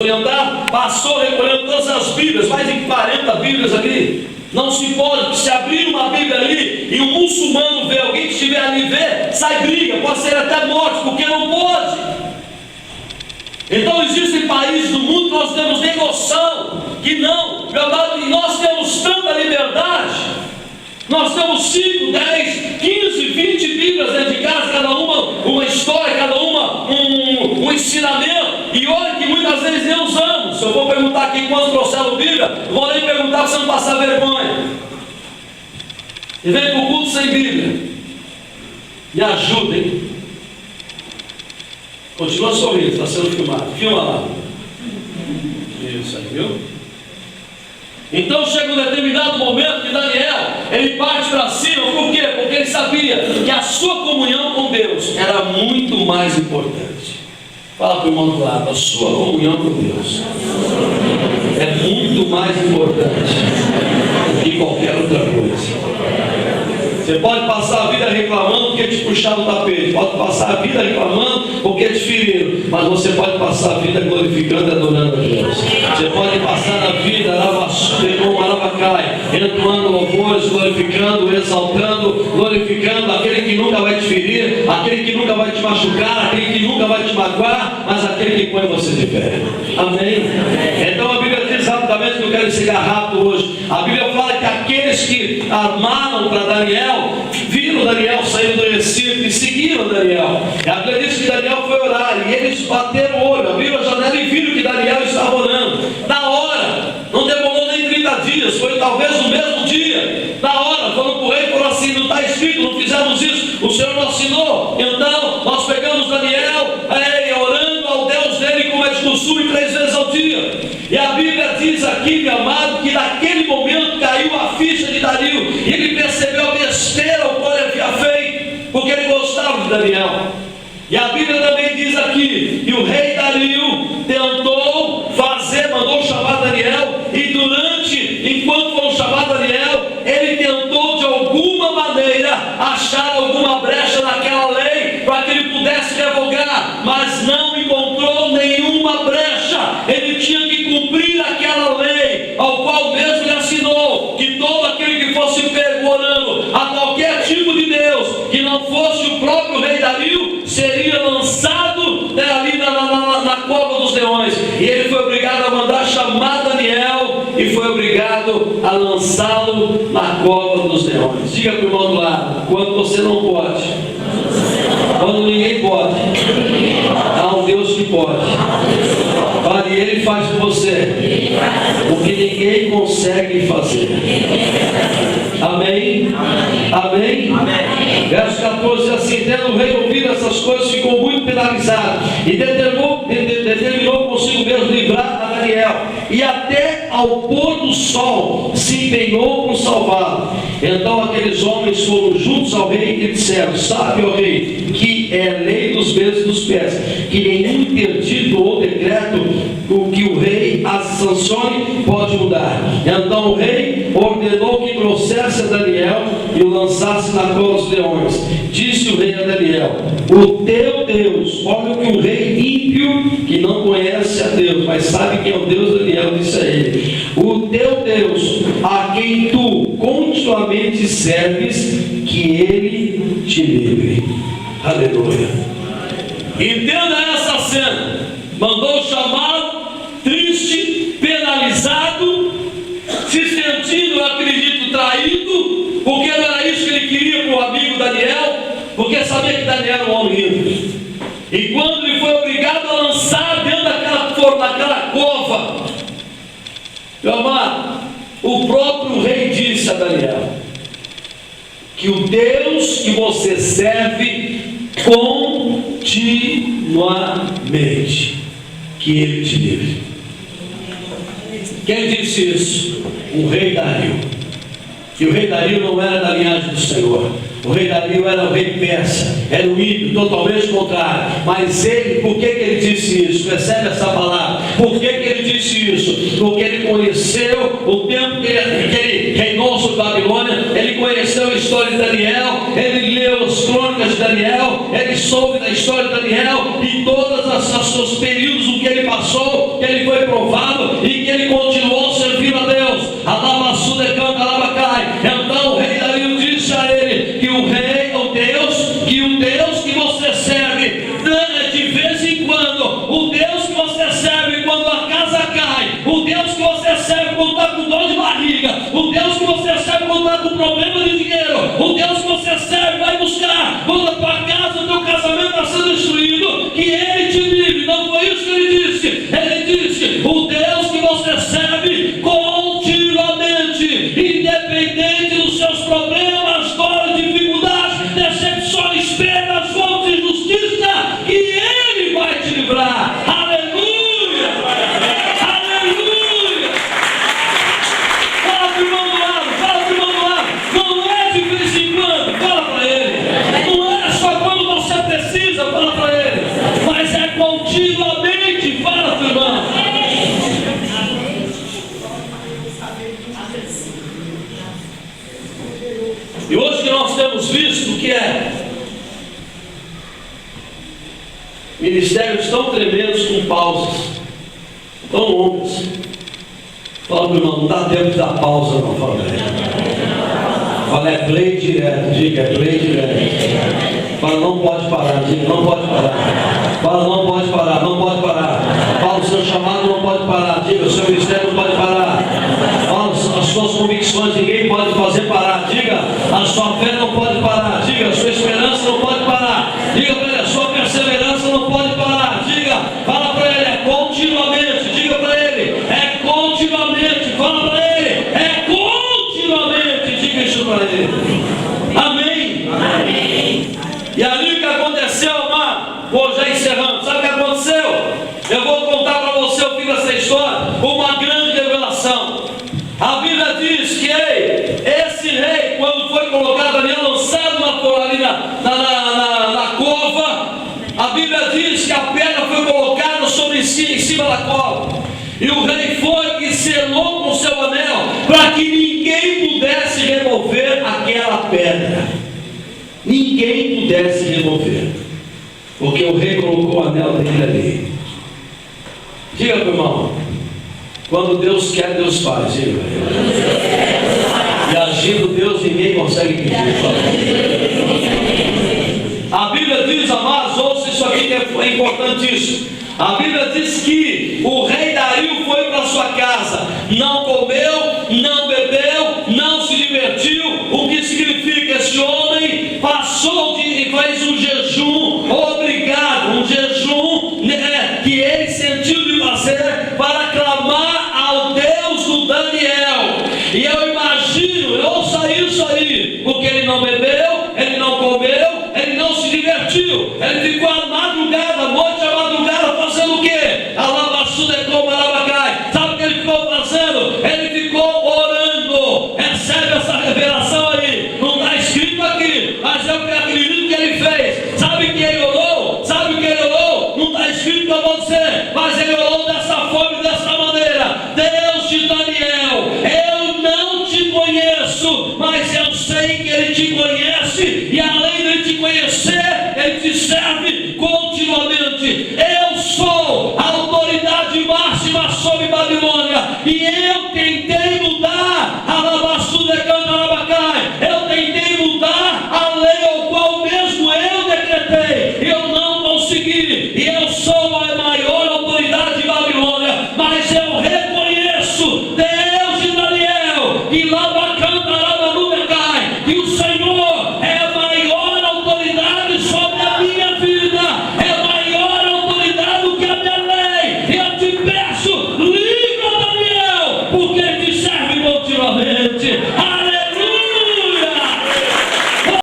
orientar, passou recolhendo todas as Bíblias, mais de 40 Bíblias aqui. Não se pode, se abrir uma Bíblia ali e um muçulmano ver, alguém que estiver ali ver, sai briga, pode ser até morte, porque não pode. Então existem países do mundo que nós temos nem noção que não, verdade, e nós temos tanta liberdade. Nós temos 5, 10, 15, 20 Bíblias dentro de casa, cada uma história, cada uma um ensinamento. E olha que muitas vezes nem usamos. Se eu vou perguntar aqui quantos trouxeram Bíblia, vou nem perguntar para você não passar vergonha. E vem para o culto sem Bíblia. Me ajudem. Continua sorrindo, está sendo filmado. Filma lá. Isso aí, viu? Então chega um determinado momento que Daniel, ele parte para cima, por quê? Porque ele sabia que a sua comunhão com Deus era muito mais importante. Fala para o irmão do lado, a sua comunhão com Deus é muito mais importante do que qualquer outra coisa. Você pode passar a vida reclamando porque te puxaram o tapete, pode passar a vida reclamando porque te feriram, mas você pode passar a vida glorificando e adorando a Deus. Você pode passar a vida entoando louvores, glorificando, exaltando, glorificando aquele que nunca vai te ferir, aquele que nunca vai te machucar, aquele que nunca vai te magoar, mas aquele que põe você de pé. Amém? Então a Bíblia diz rapidamente, que eu quero encerrar rápido hoje. A Bíblia fala que aqueles que armaram para Daniel, viram Daniel saindo do Recife e seguiram Daniel. A Bíblia diz que Daniel foi orar e eles bateram o olho, abriram a janela e viram que Daniel estava orando. Na hora, não demorou nem 30 dias, foi talvez no mesmo dia. Na hora, foram para o rei e falaram assim: não está escrito, não fizemos isso, o Senhor não assinou. Então, nós pegamos Daniel, orando ao Deus dele, como é de costume, 3 vezes ao dia. E a Bíblia diz aqui, meu amado, que naquele momento caiu a ficha de Dario, e ele percebeu a besteira o qual ele havia feito, porque ele gostava de Daniel. E a Bíblia também diz aqui que o rei Dario tentou mandou chamar Daniel, e enquanto foram chamar Daniel, ele tentou de alguma maneira achar alguma brecha naquela lei para que ele pudesse revogar, mas não encontrou nenhuma brecha. Ele tinha que cumprir aquela lei, ao qual Deus lhe assinou, que todo aquele que fosse pego orando a qualquer tipo de Deus, que não fosse o próprio rei Dario, seria lançado ali na cova dos leões. E ele foi obrigado a mandar chamar Daniel e foi obrigado a lançá-lo na cova dos leões. Diga para o irmão do lado: quando você não pode, quando ninguém pode, há um Deus que pode. Fale, ele faz por você o que ninguém consegue fazer. Amém? Amém? Amém. Verso 14 assim: tendo o rei ouvido essas coisas, ficou muito penalizado e determinou consigo mesmo livrar a Daniel, e até ao pôr do sol se empenhou por salvá-lo. Então aqueles homens foram juntos ao rei e disseram: sabe, ó rei, que é lei dos meses dos pés, que nenhum interdito ou decreto o que o rei as sancione pode mudar. Então o rei ordenou que trouxesse a Daniel e o lançasse na cova dos leões. Disse o rei a Daniel: o teu Deus, olha o que o rei ímpio, que não conhece a Deus, mas sabe quem é o Deus de Daniel, disse a ele: o teu Deus, a quem tu continuamente serves, que ele te livre. Aleluia. Entenda essa cena. Mandou chamá-lo, triste, penalizado, se sentindo, eu acredito, traído, porque não era isso que ele queria para o amigo Daniel, porque sabia que Daniel era um homem íntegro. E quando ele foi obrigado a lançar dentro daquela cova, meu amado, o próprio rei disse a Daniel que o Deus que você serve continuamente, que ele te livre. Quem disse isso? O rei Dario. E o rei Dario não era da linhagem do Senhor. O rei Dario era o rei persa, era o ímpio, totalmente contrário. Mas ele, por que ele disse isso? Percebe essa palavra? Por que ele disse isso? Porque ele conheceu o tempo que ele reinou sobre Babilônia, ele conheceu a história de Daniel, ele leu as crônicas de Daniel, ele soube da história de Daniel e todos os períodos em que ele passou, que ele foi provado e que ele continuou servindo a Deus. Então o rei Dario disse a ele que o Deus que você serve, de vez em quando, o Deus que você serve quando a casa cai, o Deus que você serve quando está com dor de barriga, o Deus que você serve quando está com problema de dinheiro, o Deus que você serve vai buscar quando a tua casa, o teu casamento está sendo destruído, que Ele te livre. Não foi isso que ele disse. Ele disse: o Deus que você serve continuamente, independente dos seus problemas, dores, dificuldades, decepções, perdas, fontes de justiça, que Ele vai te livrar. Aleluia! Aleluia! Fala para o irmão do lado, fala para o irmão do lado. Não é de vez em quando, fala para ele. Não é só quando você precisa, fala para ele. Mas é continuamente, fala para o irmão. E hoje que nós temos visto o que é ministérios tão tremendos com pausas tão longas. Fala para o irmão, não dá tempo de dar pausa não, fala para ele. Fala, é play direto, diga, é play direto. Fala, não pode parar, diga, não pode parar. Fala, não pode parar, não pode parar. Fala, o seu chamado não pode parar, diga, o seu ministério não pode parar. Fala, as suas convicções ninguém pode fazer parar, diga, a sua fé não pode parar, diga, a sua esperança não pode parar, diga para ele, a sua perseverança não pode parar, diga, fala para ele, é continuamente, diga para ele, é continuamente, fala para ele, é continuamente, diga isso para ele. Amém? Amém. E ali o que aconteceu, amado, vou já encerrando, sabe o que aconteceu? Eu vou contar para você o fim dessa história, uma grande revelação. A Bíblia diz que esse rei, quando foi colocado ali, lançado ali na cova, a Bíblia diz que a pedra foi colocada sobre si, em cima da cova. E o rei foi e selou com o seu anel, para que ninguém pudesse remover aquela pedra. Ninguém pudesse remover, porque o rei colocou o anel dele ali. Diga para o irmão, quando Deus quer, Deus faz. Diga. E agindo Deus, ninguém consegue impedir. A Bíblia diz, amados, ouça isso aqui que é importantíssimo. A Bíblia diz que o rei Dario foi para sua casa, não comeu, não bebeu, não se divertiu. O que significa? Esse homem passou e fez um jejum obrigado, um jejum que ele sentiu de fazer para clamar ao Deus do Daniel. E eu imagino, ouça isso aí, porque ele não bebeu, ele não comeu, ele não se divertiu, ele ficou à madrugada, à noite à madrugada, fazendo o quê? Sabe o que ele ficou fazendo? Ele ficou orando. Recebe essa revelação aí, não está escrito aqui, mas eu acredito que ele fez. Sabe que ele orou? Sabe o que ele orou? Não está escrito para você, mas ele orou dessa forma e dessa maneira: Deus de Daniel, eu não te conheço, mas eu sei que ele te conhece, e além de ele te conhecer, ele te serve continuamente. Eu sou a autoridade máxima sobre Babilônia, e eu tentei mudar eu tentei mudar a lei ao qual mesmo eu decretei, eu não consegui, e eu sou a maior autoridade de Babilônia, mas eu reconheço, Deus de Daniel, e que o Senhor é a maior autoridade sobre a minha vida, é maior autoridade do que a minha lei. Eu te peço, livra Daniel, porque ele te serve continuamente.